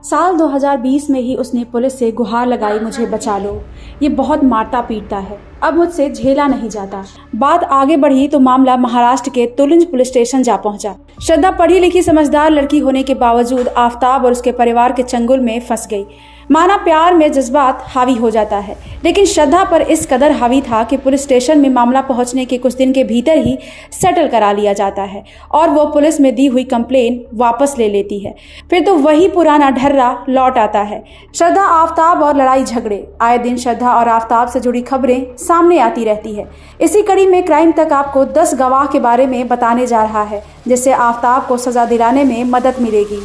साल 2020 में ही उसने पुलिस से गुहार लगाई, मुझे बचा लो, ये बहुत मारता पीटता है, अब मुझसे झेला नहीं जाता। बात आगे बढ़ी तो मामला महाराष्ट्र के तुलिंज पुलिस स्टेशन जा पहुंचा। श्रद्धा पढ़ी लिखी समझदार लड़की होने के बावजूद आफताब और उसके परिवार के चंगुल में फंस गई। माना प्यार में जज्बात हावी हो जाता है, लेकिन श्रद्धा पर इस कदर हावी था कि पुलिस स्टेशन में मामला पहुंचने के कुछ दिन के भीतर ही सेटल करा लिया जाता है और वो पुलिस में दी हुई कंप्लेन वापस ले लेती है। फिर तो वही पुराना ढर्रा लौट आता है। श्रद्धा आफताब और लड़ाई झगड़े। आए दिन श्रद्धा और आफताब से जुड़ी खबरें सामने आती रहती है। इसी कड़ी में क्राइम तक आपको 10 गवाह के बारे में बताने जा रहा है, जिससे आफताब को सजा दिलाने में मदद मिलेगी।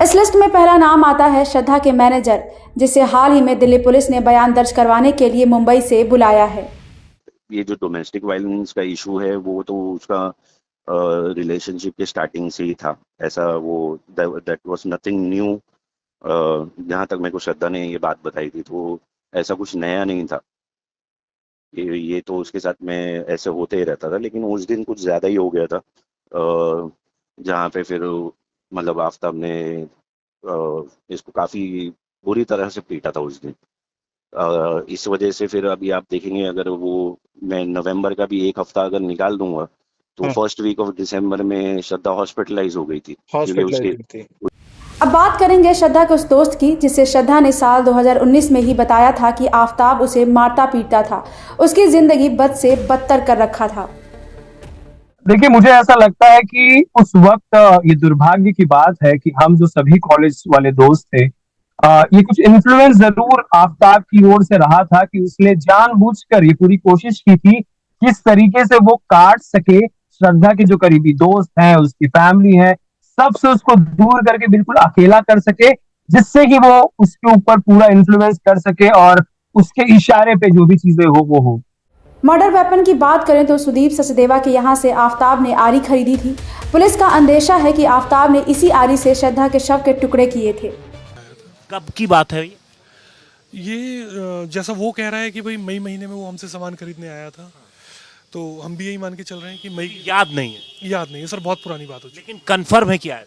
इस लिस्ट में पहला नाम आता है श्रद्धा के मैनेजर, जिसे हाल ही में दिल्ली पुलिस ने बयान दर्ज करवाने के लिए मुंबई से बुलाया है। ये जो डोमेस्टिक वायलेंस का इशू है वो तो उसका रिलेशनशिप के स्टार्टिंग से ही था। ऐसा वो दैट वाज नथिंग न्यू। जहाँ तक मेरे को श्रद्धा ने ये बात बताई थी तो ऐसा कुछ नया नहीं था। ये तो उसके साथ में ऐसे होते ही रहता था, लेकिन उस दिन कुछ ज़्यादा ही हो गया था। जहाँ पे फिर मतलब आफताब ने इसको काफ़ी बुरी तरह से पीटा था उस दिन। इस वजह से फिर अभी आप देखेंगे, अगर वो मैं नवंबर का भी एक हफ्ता अगर निकाल दूंगा तो फर्स्ट वीक ऑफ दिसंबर में श्रद्धा हॉस्पिटलाइज हो गई थी। अब बात करेंगे श्रद्धा के उस दोस्त की, जिसे श्रद्धा ने साल 2019 में ही बताया था कि आफताब उसे मारता पीटता था, उसकी जिंदगी बद से बदतर कर रखा था। देखिए, मुझे ऐसा लगता है कि उस वक्त ये दुर्भाग्य की बात है कि हम जो सभी कॉलेज वाले दोस्त थे, ये कुछ इन्फ्लुएंस जरूर आफताब की ओर से रहा था कि उसने जानबूझकर ये पूरी कोशिश की थी किस तरीके से वो काट सके श्रद्धा के जो करीबी दोस्त हैं, उसकी फैमिली है, सबसे उसको दूर करके बिल्कुल अकेला कर सके, जिससे कि वो उसके ऊपर पूरा इन्फ्लुएंस कर सके और उसके इशारे पे जो भी चीजें हो वो हो। मर्डर वेपन की बात करें तो सुदीप सचदेवा के यहाँ से आफताब ने आरी खरीदी थी। पुलिस का अंदेशा है कि आफताब ने इसी आरी से श्रद्धा के शव के टुकड़े किए थे। कब की बात है ये? जैसा वो कह रहा है कि भाई मई महीने में वो हमसे सामान खरीदने आया था, तो हम भी यही मान के चल रहे हैं कि मई। याद नहीं है? याद नहीं है सर, बहुत पुरानी बात हो चुकी। लेकिन कंफर्म है क्या है?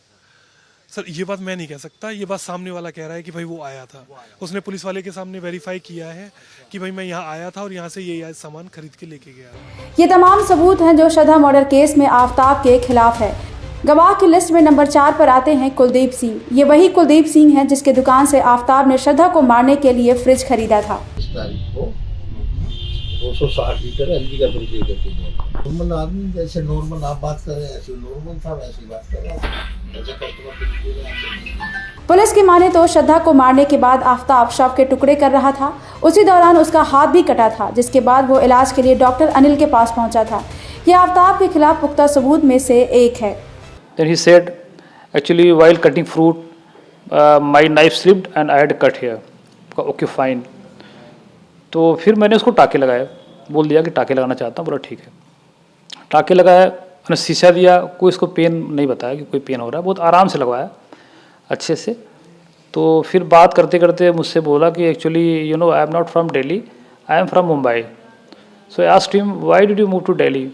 सर ये बात मैं नहीं कह सकता, ये बात सामने वाला कह रहा है कि भाई वो आया था। उसने पुलिस वाले के सामने वेरीफाई किया है कि भाई मैं यहाँ आया था और यहाँ से ये सामान खरीद के लेके गया। ये तमाम सबूत हैं जो श्रद्धा मर्डर केस में आफताब के खिलाफ है। गवाह की लिस्ट में नंबर 4 पर आते हैं कुलदीप सिंह। ये वही कुलदीप सिंह हैं जिसके दुकान से आफताब ने श्रद्धा को मारने के लिए फ्रिज खरीदा था। इस तारीख को 260 लीटर एलजी का फ्रिज लेकर के गया। नॉर्मल आदमी जैसे नॉर्मल आप बात कर रहे हैं ऐसे नॉर्मल था, वैसे ही बात कर रहा था। पुलिस की माने तो श्रद्धा को मारने के बाद आफताब शव के टुकड़े कर रहा था। उसी दौरान उसका हाथ भी कटा था, जिसके बाद वो इलाज के लिए डॉक्टर अनिल के पास पहुंचा था। यह आफताब के खिलाफ पुख्ता सबूत में से एक है। Then he said, actually while cutting fruit, my knife slipped and I had to cut here. Okay fine. तो फिर मैंने उसको टाके लगाया, बोल दिया कि टाके लगाना चाहता हूँ। बोला ठीक है। टाके लगाया, मैंने शीशा दिया, कोई इसको पेन नहीं बताया कि कोई पेन हो रहा है, बहुत आराम से लगवाया अच्छे से। तो फिर बात करते करते मुझसे बोला कि actually you know I am not from Delhi, I am from Mumbai. So I asked him why did you move to Delhi.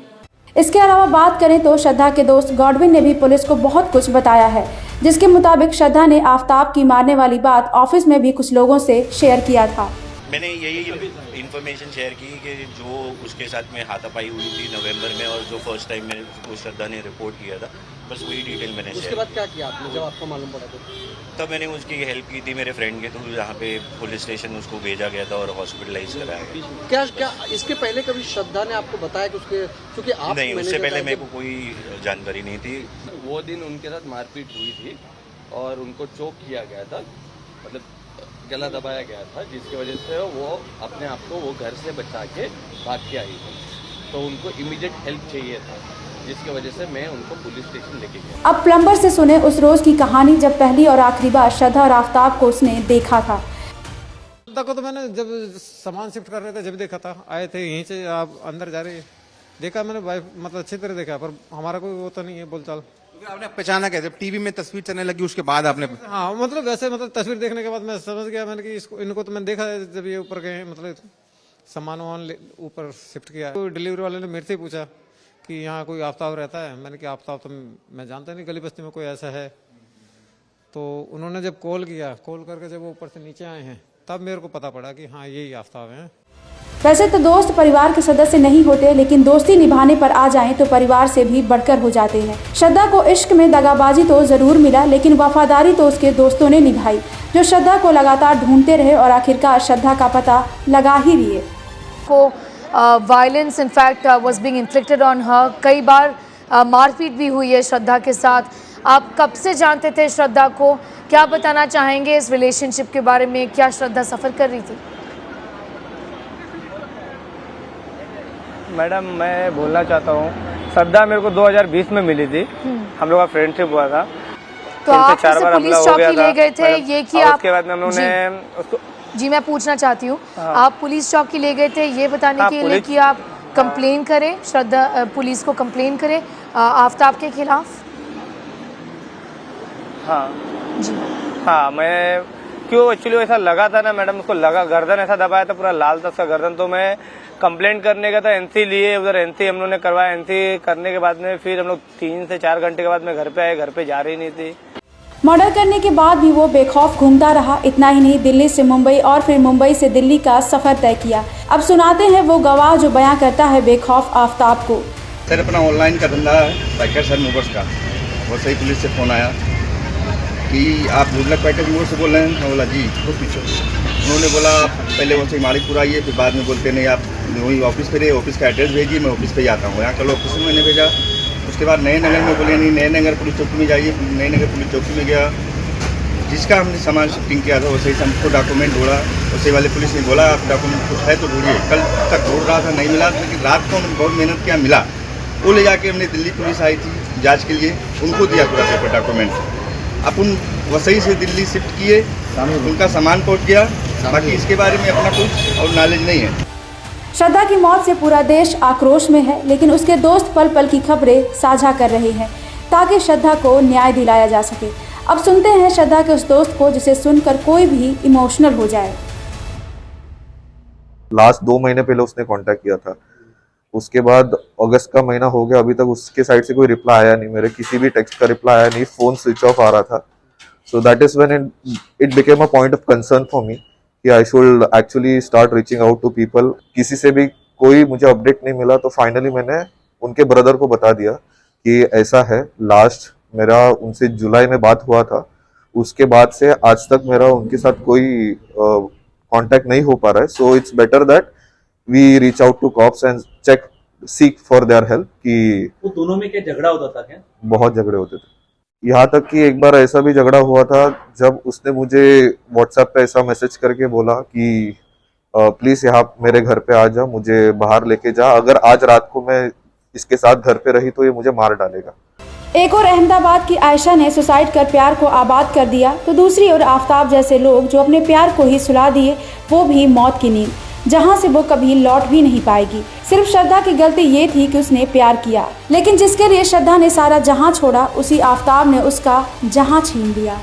इसके अलावा बात करें तो श्रद्धा के दोस्त गॉडविन ने भी पुलिस को बहुत कुछ बताया है, जिसके मुताबिक श्रद्धा ने आफताब की मारने वाली बात ऑफिस में भी कुछ लोगों से शेयर किया था। मैंने यही इन्फॉर्मेशन शेयर की कि जो उसके साथ में हाथापाई हुई थी नवंबर में और जो फर्स्ट टाइम मैंने उसको श्रद्धा ने रिपोर्ट किया था, बस वही डिटेल मैंने शेयर। उसके बाद क्या किया आपने जब आपको मालूम पड़ा? तब मैंने उसकी हेल्प की थी मेरे फ्रेंड के थ्रू, जहाँ पे पुलिस स्टेशन उसको भेजा गया था और हॉस्पिटलाइज कराया गया। क्या इसके पहले कभी श्रद्धा ने आपको बताया कि उसके, क्योंकि आप नहीं, उससे पहले मेरे को कोई जानकारी नहीं थी। वो दिन उनके साथ मारपीट हुई थी और उनको चोक किया गया था, मतलब गला दबाया गया था, जिसकी वजह से वो अपने आप को वो घर से बचा के भाग के आई थी। तो उनको इमीडिएट हेल्प चाहिए था, जिसकी वजह से मैं उनको पुलिस स्टेशन लेके गया। अब प्लम्बर से सुने उस रोज की कहानी जब पहली और आखिरी बार श्रद्धा और आफताब को उसने देखा था। श्रद्धा को तो मैंने जब सामान शिफ्ट कर रहे थे जब देखा था, आए थे यहीं से आप अंदर जा रहे देखा मैंने, वाइफ मतलब अच्छी तरह देखा, पर हमारा कोई वो तो नहीं है बोलचाल। आपने पहचाना कैसे? जब टीवी में तस्वीर चलने लगी उसके बाद आपने? हाँ मतलब वैसे, मतलब तस्वीर देखने के बाद मैं समझ गया मैंने कि इसको, इनको तो मैंने देखा है जब ये ऊपर गए, मतलब सामान वामान ऊपर शिफ्ट किया। तो डिलीवरी वाले ने मेरे से पूछा कि यहाँ कोई आफताब रहता है? मैंने कहा आफताब तो मैं जानता नहीं, गली बस्ती में कोई ऐसा है। तो उन्होंने जब कॉल किया, कॉल करके जब वो ऊपर से नीचे आए हैं तब मेरे को पता पड़ा कि हाँ यही आफ्ताब हैं। वैसे तो दोस्त परिवार के सदस्य नहीं होते, लेकिन दोस्ती निभाने पर आ जाएं तो परिवार से भी बढ़कर हो जाते हैं। श्रद्धा को इश्क में दगाबाजी तो जरूर मिला, लेकिन वफादारी तो उसके दोस्तों ने निभाई, जो श्रद्धा को लगातार ढूंढते रहे और आखिरकार श्रद्धा का पता लगा ही लिए। को violence in fact was being inflicted on her, कई बार मारपीट भी हुई है श्रद्धा के साथ। आप कब से जानते थे श्रद्धा को? क्या बताना चाहेंगे इस रिलेशनशिप के बारे में? क्या श्रद्धा सफ़र कर रही थी? मैडम मैं बोलना चाहता हूँ, श्रद्धा मेरे को 2020 में मिली थी, हम लोग का फ्रेंडशिप हुआ था। तो आप पुलिस चौकी ले गए थे, ये कि आप उसके बाद में हम लोगों ने उसको जी मैं पूछना चाहती हूँ, आप पुलिस चौकी ले गए थे ये बताने के लिए कि आप कंप्लेन करें, श्रद्धा पुलिस को कंप्लेन करें आफ्ताब के खिलाफ? हाँ जी हाँ, मैं क्यों एक्चुअली ऐसा लगा था ना मैडम, उसको लगा गर्दन ऐसा दबाया था, पूरा लाल था उसका गर्दन, तो मैं कंप्लेंट करने का था, एनसी लिए, उधर एनसी हम लोगों ने करवाया। एनसी करने के बाद में फिर हम लोग 3 से 4 घंटे के बाद में घर पे आए, घर पे जा रही नहीं थी। मर्डर करने के बाद भी वो बेखौफ घूमता रहा। इतना ही नहीं, दिल्ली से मुंबई और फिर मुंबई से दिल्ली का सफर तय किया। अब सुनाते हैं वो गवाह जो बयां करता है बेखौफ आफ्ताब को। सर अपना ऑनलाइन का धंधा है पैकेट सर मूवर्स का, और सही पुलिस से फ़ोन आया कि आप गुडलक पैकेट मूवर से बोल रहे हैं। मैं बोला जी, तो पीछे उन्होंने बोला पहले वो सही मालिकपुर आइए, फिर बाद में बोलते नहीं आप वही ऑफिस पे रहिए, ऑफिस का एड्रेस भेजिए, मैं ऑफिस पे जाता हूँ। यहाँ कल ऑफिस में मैंने भेजा। उसके बाद नए नगर में बोले नहीं, नए नगर पुलिस चौकी में जाइए। नए नगर पुलिस चौकी में गया, जिसका हमने सामान शिफ्टिंग किया था वो सही से हमको डॉक्यूमेंट ढूंढा। उसे वाले पुलिस ने बोला आप डॉक्यूमेंट कुछ है तो ढूंढिए। कल तक ढूंढ रहा था, नहीं मिला, लेकिन रात को हमने बहुत मेहनत किया, मिला। वो ले जाके हमने दिल्ली पुलिस आई थी जाँच के लिए, उनको दिया पूरा पेपर डॉक्यूमेंट। अपन वसई से दिल्ली शिफ्ट किए, उनका सामान पहुँच गया। बाकी इसके बारे में अपना कुछ और नॉलेज नहीं है। श्रद्धा की मौत से पूरा देश आक्रोश में है, लेकिन उसके दोस्त पल पल की खबरें साझा कर रहे हैं ताकि श्रद्धा को न्याय दिलाया जा सके। अब सुनते हैं श्रद्धा के उस दोस्त को जिसे सुनकर कोई भी इमोशनल हो जाए। लास्ट 2 महीने पहले उसने कांटेक्ट किया था, उसके बाद अगस्त का महीना हो गया, अभी तक उसके साइड से कोई रिप्लाई आया नहीं, मेरे किसी भी टेक्स्ट का रिप्लाई आया नहीं, फोन स्विच ऑफ आ रहा था। So that is when it became a point of concern for me कि I should actually start reaching out to people. किसी से भी कोई मुझे अपडेट नहीं मिला, तो फाइनली मैंने उनके ब्रदर को बता दिया कि ऐसा है। लास्ट मेरा उनसे जुलाई में बात हुआ था, उसके बाद से आज तक मेरा उनके साथ कोई कांटेक्ट नहीं हो पा रहा है। So it's better that we reach out to cops and check seek for their help. कि वो दोनों में क्या झगड़ा होता था क्या? बहुत झगड़े होते थे, यहाँ तक कि एक बार ऐसा भी झगड़ा हुआ था जब उसने मुझे व्हाट्सएप पे ऐसा मैसेज करके बोला कि प्लीज यहाँ मेरे घर पे आ जा, मुझे बाहर लेके जा, अगर आज रात को मैं इसके साथ घर पे रही तो ये मुझे मार डालेगा। एक और अहमदाबाद की आयशा ने सुसाइड कर प्यार को आबाद कर दिया, तो दूसरी ओर आफ्ताब जैसे लोग जो अपने प्यार को ही सुला दिए, वो भी मौत की नींद, जहां से वो कभी लौट भी नहीं पाएगी। सिर्फ श्रद्धा की गलती ये थी कि उसने प्यार किया, लेकिन जिसके लिए श्रद्धा ने सारा जहां छोड़ा, उसी आफ्ताब ने उसका जहां छीन लिया।